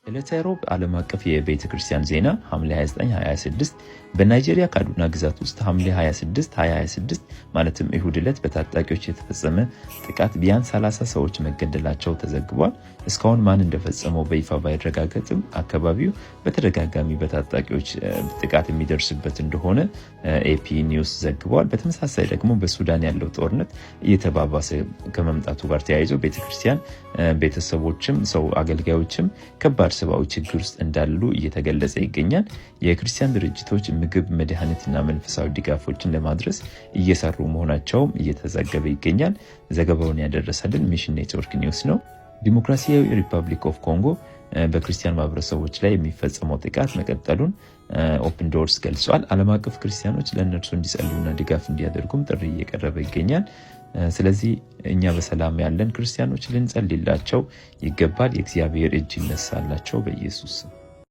ዕለተ ሮብ ዓለም አቀፍ የቤተ ክርስቲያን ዜና ሐምሌ 29 2026 በናይጄሪያ ካዱና ግዛት ውስጥ ሐምሌ 26 2026 ማለትም እሁድ ዕለት በታጣቂዎች የተፈጸመ ጥቃት ቢያንስ 30 ሰዎች መገደላቸው ተዘግቧል። እስካሁን ማን እንደፈጸመው በይፋ ባይረጋገጥም አካባቢው በተደጋጋሚ በታጣቂዎች ጥቃት የሚደርስበት እንደሆነ ኤፒ ኒውስ ዘግቧል። በተመሳሳይ ደግሞ በሱዳን ያለው ጦርነት እየተባባሰ ከመምጣቱ ጋር ተያይዞ ቤተክርስቲያን ቤተሰቦችም ሰው አገልጋዮችም ከባድ ሰብአዊ ችግር ውስጥ እንዳሉ እየተገለጸ ይገኛል። የክርስቲያን ድርጅቶች ምግብ፣ መድኃኒትና መንፈሳዊ ድጋፎችን ለማድረስ እየሰሩ መሆናቸውም እየተዘገበ ይገኛል። ዘገባውን ያደረሰልን ሚሽን ኔትወርክ ኒውስ ነው። ዲሞክራሲያዊ ሪፐብሊክ ኦፍ ኮንጎ በክርስቲያን ማህበረሰቦች ላይ የሚፈጸመው ጥቃት መቀጠሉን ኦፕን ዶርስ ገልጿል። ዓለም አቀፍ ክርስቲያኖች ለእነርሱ እንዲጸልዩና ድጋፍ እንዲያደርጉም ጥሪ እየቀረበ ይገኛል። ስለዚህ እኛ በሰላም ያለን ክርስቲያኖች ልንጸልይላቸው ይገባል። የእግዚአብሔር እጅ ይነሳላቸው በኢየሱስ